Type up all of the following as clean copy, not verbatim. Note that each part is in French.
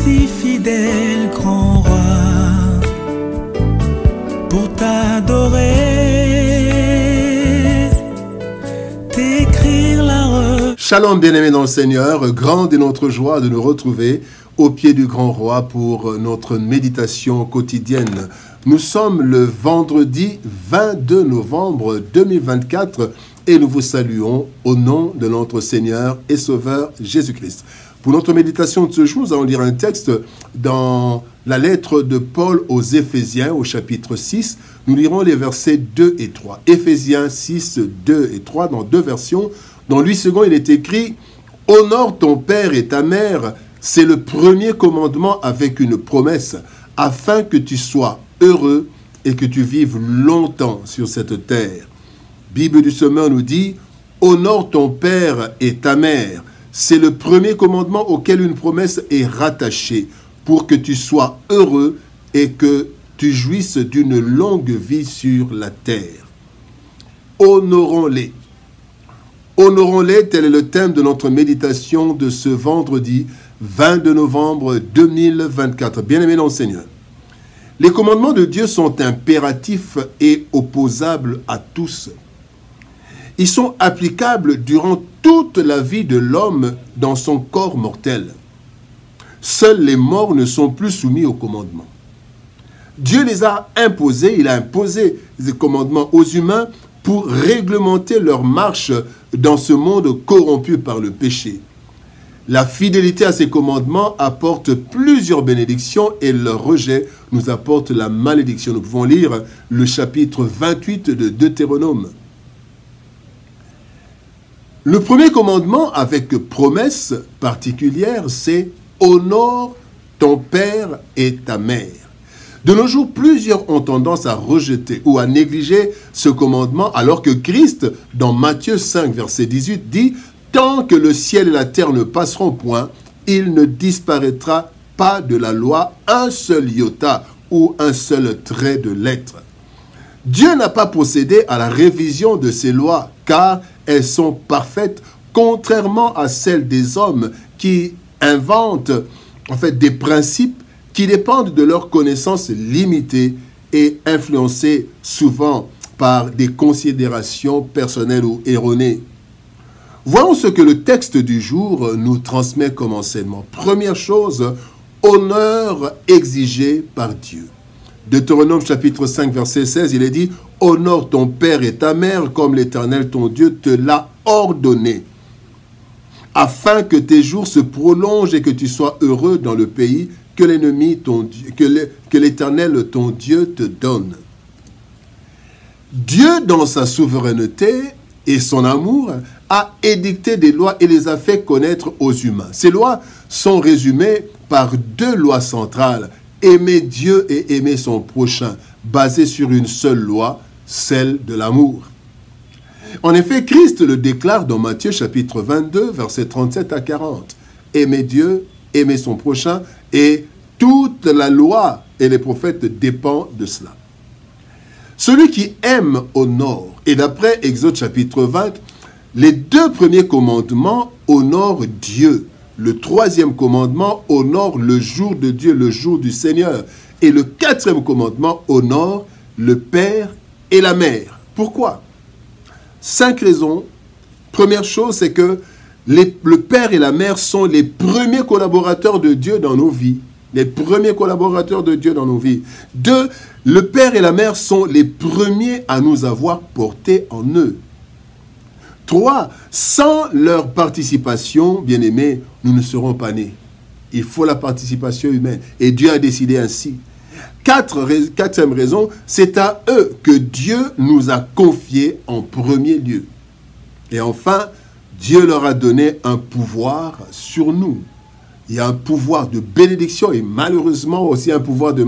si fidèle, grand roi, pour t'adorer, t'écrire la Shalom bien-aimés dans le Seigneur, grande est notre joie de nous retrouver au pied du grand roi pour notre méditation quotidienne. Nous sommes le vendredi 22 novembre 2024 et nous vous saluons au nom de notre Seigneur et Sauveur Jésus-Christ. Pour notre méditation de ce jour, nous allons lire un texte dans la lettre de Paul aux Éphésiens au chapitre 6. Nous lirons les versets 2 et 3. Éphésiens 6, 2 et 3 dans deux versions. Dans 8 secondes, il est écrit « Honore ton père et ta mère ». C'est le premier commandement avec une promesse, afin que tu sois heureux et que tu vives longtemps sur cette terre. Bible du Semeur nous dit « Honore ton père et ta mère ». C'est le premier commandement auquel une promesse est rattachée, pour que tu sois heureux et que tu jouisses d'une longue vie sur la terre. Honorons-les. Honorons-les, tel est le thème de notre méditation de ce vendredi 22 novembre 2024. Bien-aimés dans le Seigneur, les commandements de Dieu sont impératifs et opposables à tous. Ils sont applicables durant toute la vie de l'homme dans son corps mortel. Seuls les morts ne sont plus soumis aux commandements. Dieu les a imposés, il a imposé ces commandements aux humains pour réglementer leur marche dans ce monde corrompu par le péché. La fidélité à ces commandements apporte plusieurs bénédictions et leur rejet nous apporte la malédiction. Nous pouvons lire le chapitre 28 de Deutéronome. Le premier commandement avec promesse particulière, c'est « Honore ton père et ta mère ». De nos jours, plusieurs ont tendance à rejeter ou à négliger ce commandement, alors que Christ, dans Matthieu 5, verset 18, dit « Tant que le ciel et la terre ne passeront point, il ne disparaîtra pas de la loi un seul iota ou un seul trait de lettre. » Dieu n'a pas procédé à la révision de ces lois, car elles sont parfaites, contrairement à celles des hommes qui inventent des principes qui dépendent de leurs connaissances limitées et influencées souvent par des considérations personnelles ou erronées. Voyons ce que le texte du jour nous transmet comme enseignement. Première chose, honneur exigé par Dieu. Deutéronome chapitre 5 verset 16, il est dit « Honore ton père et ta mère comme l'Éternel ton Dieu te l'a ordonné, afin que tes jours se prolongent et que tu sois heureux dans le pays que l'Éternel ton Dieu te donne. » Dieu, dans sa souveraineté et son amour, a édicté des lois et les a fait connaître aux humains. Ces lois sont résumées par deux lois centrales: aimer Dieu et aimer son prochain, basées sur une seule loi, celle de l'amour. En effet, Christ le déclare dans Matthieu chapitre 22, versets 37 à 40. Aimer Dieu, aimer son prochain, et toute la loi et les prophètes dépendent de cela. Celui qui aime honore, et d'après Exode chapitre 20, les deux premiers commandements honorent Dieu. Le troisième commandement honore le jour de Dieu, le jour du Seigneur. Et le quatrième commandement honore le père et la mère. Pourquoi? 5 raisons. Première chose, c'est que le père et la mère sont les premiers collaborateurs de Dieu dans nos vies. Les premiers collaborateurs de Dieu dans nos vies. 2, le père et la mère sont les premiers à nous avoir portés en eux. 3, sans leur participation, bien-aimés, nous ne serons pas nés. Il faut la participation humaine. Et Dieu a décidé ainsi. Quatrième raison, c'est à eux que Dieu nous a confiés en premier lieu. Et enfin, Dieu leur a donné un pouvoir sur nous. Il y a un pouvoir de bénédiction et malheureusement aussi un pouvoir de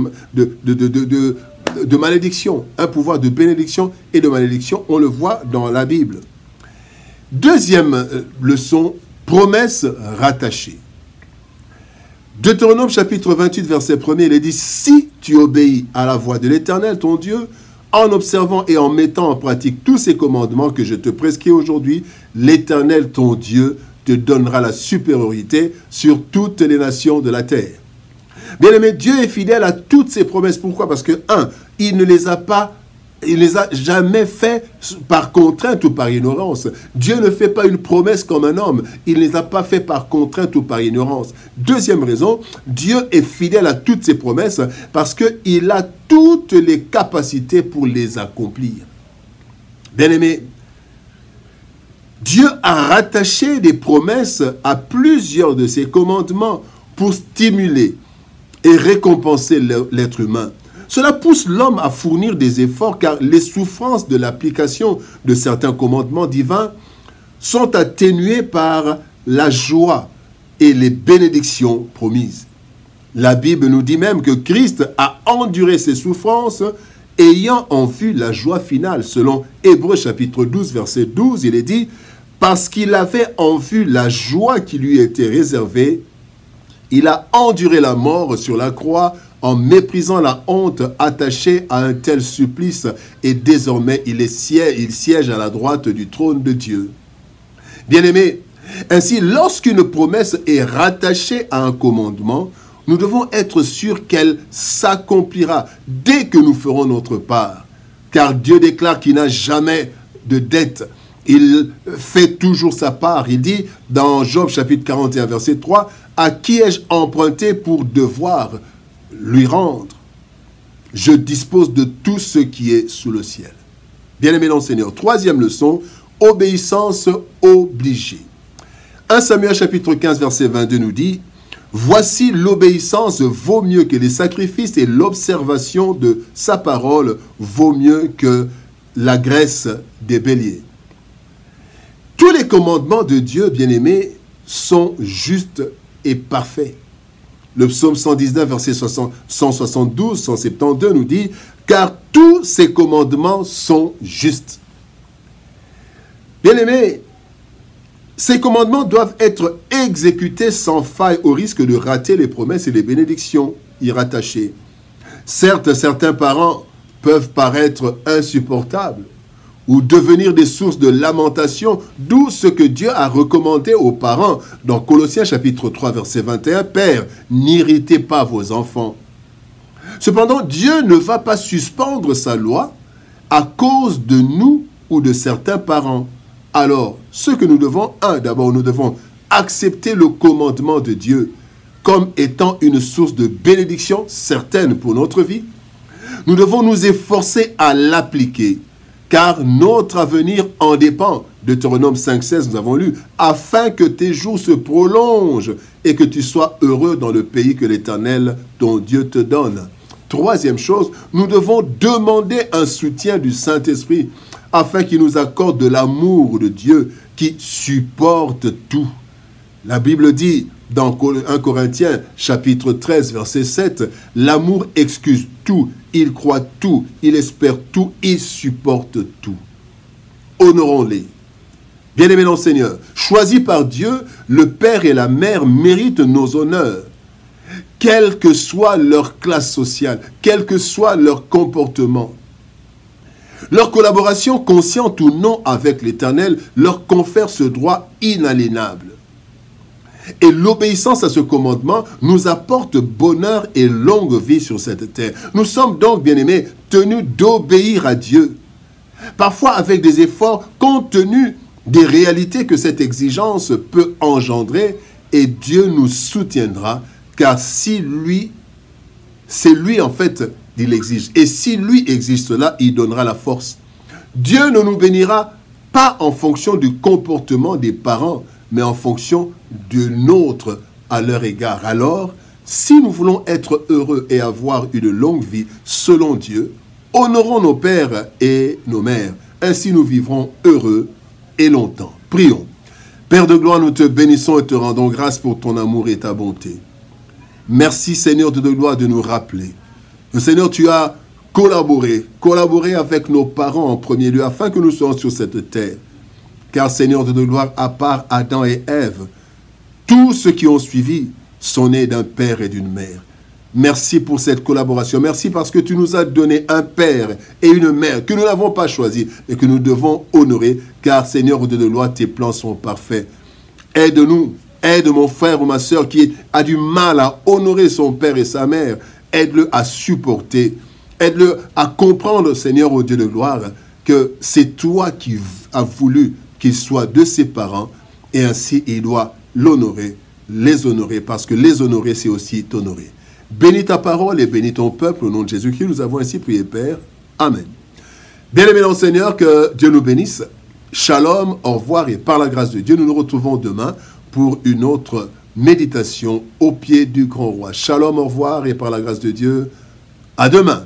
malédiction. Un pouvoir de bénédiction et de malédiction, on le voit dans la Bible. Deuxième leçon, promesse rattachée. Deutéronome chapitre 28, verset 1er, il est dit « Si tu obéis à la voix de l'Éternel, ton Dieu, en observant et en mettant en pratique tous ces commandements que je te prescris aujourd'hui, l'Éternel, ton Dieu, te donnera la supériorité sur toutes les nations de la terre. » Bien-aimé, Dieu est fidèle à toutes ses promesses. Pourquoi? Parce que, il ne les a jamais fait par contrainte ou par ignorance. Dieu ne fait pas une promesse comme un homme. Il ne les a pas fait par contrainte ou par ignorance. Deuxième raison, Dieu est fidèle à toutes ses promesses parce qu'il a toutes les capacités pour les accomplir. Bien-aimé, Dieu a rattaché des promesses à plusieurs de ses commandements pour stimuler et récompenser l'être humain. Cela pousse l'homme à fournir des efforts car les souffrances de l'application de certains commandements divins sont atténuées par la joie et les bénédictions promises. La Bible nous dit même que Christ a enduré ses souffrances ayant en vue la joie finale. Selon Hébreux chapitre 12, verset 12, il est dit « Parce qu'il avait en vue la joie qui lui était réservée, il a enduré la mort sur la croix en méprisant la honte attachée à un tel supplice, et désormais il siège à la droite du trône de Dieu. » Bien-aimés, ainsi, lorsqu'une promesse est rattachée à un commandement, nous devons être sûrs qu'elle s'accomplira dès que nous ferons notre part. Car Dieu déclare qu'il n'a jamais de dette. Il fait toujours sa part. Il dit dans Job chapitre 41, verset 3, « À qui ai-je emprunté pour devoir lui rendre? Je dispose de tout ce qui est sous le ciel. » Bien-aimé dans le Seigneur. Troisième leçon, obéissance obligée. 1 Samuel chapitre 15, verset 22 nous dit, « Voici l'obéissance vaut mieux que les sacrifices et l'observation de sa parole vaut mieux que la graisse des béliers. » Tous les commandements de Dieu, bien-aimés, sont justes et parfaits. Le psaume 119, verset 172, 172 nous dit « Car tous ces commandements sont justes. » Bien-aimés, ces commandements doivent être exécutés sans faille au risque de rater les promesses et les bénédictions y rattachées. Certes, certains parents peuvent paraître insupportables ou devenir des sources de lamentation, d'où ce que Dieu a recommandé aux parents dans Colossiens chapitre 3, verset 21, « Père, n'irritez pas vos enfants. » Cependant, Dieu ne va pas suspendre sa loi à cause de nous ou de certains parents. Alors, ce que nous devons, d'abord, nous devons accepter le commandement de Dieu comme étant une source de bénédiction certaine pour notre vie. Nous devons nous efforcer à l'appliquer, car notre avenir en dépend. Deutéronome 5,16, nous avons lu, afin que tes jours se prolongent et que tu sois heureux dans le pays que l'Éternel, ton Dieu, te donne. Troisième chose, nous devons demander un soutien du Saint-Esprit afin qu'il nous accorde de l'amour de Dieu qui supporte tout. La Bible dit dans 1 Corinthiens chapitre 13 verset 7, « L'amour excuse tout, il croit tout, il espère tout, il supporte tout. » Honorons-les. Bien-aimés dans le Seigneur, choisis par Dieu, le Père et la Mère méritent nos honneurs. Quelle que soit leur classe sociale, quel que soit leur comportement. Leur collaboration, consciente ou non avec l'Éternel, leur confère ce droit inaliénable. Et l'obéissance à ce commandement nous apporte bonheur et longue vie sur cette terre. Nous sommes donc, bien-aimés, tenus d'obéir à Dieu. Parfois avec des efforts compte tenu des réalités que cette exigence peut engendrer, et Dieu nous soutiendra, car si lui, c'est lui en fait, il exige. Et si lui exige cela, il donnera la force. Dieu ne nous bénira pas en fonction du comportement des parents, mais en fonction de nôtre à leur égard. Alors, si nous voulons être heureux et avoir une longue vie selon Dieu, honorons nos pères et nos mères. Ainsi nous vivrons heureux et longtemps. Prions. Père de gloire, nous te bénissons et te rendons grâce pour ton amour et ta bonté. Merci Seigneur de gloire de nous rappeler. Seigneur, tu as collaboré avec nos parents en premier lieu afin que nous soyons sur cette terre. Car Seigneur de gloire, à part Adam et Ève, tous ceux qui ont suivi sont nés d'un père et d'une mère. Merci pour cette collaboration. Merci parce que tu nous as donné un père et une mère que nous n'avons pas choisi et que nous devons honorer. Car Seigneur de gloire, tes plans sont parfaits. Aide-nous Aide mon frère ou ma soeur qui a du mal à honorer son père et sa mère. Aide-le à supporter. Aide-le à comprendre, Seigneur, au Dieu de gloire, que c'est toi qui as voulu qu'il soit de ses parents et ainsi il doit l'honorer, les honorer, parce que les honorer, c'est aussi t'honorer. Bénis ta parole et bénis ton peuple au nom de Jésus-Christ. Nous avons ainsi prié, Père. Amen. Bien-aimés dans le Seigneur, que Dieu nous bénisse. Shalom, au revoir et par la grâce de Dieu, nous nous retrouvons demain pour une autre méditation au pied du grand roi. Shalom, au revoir et par la grâce de Dieu, à demain.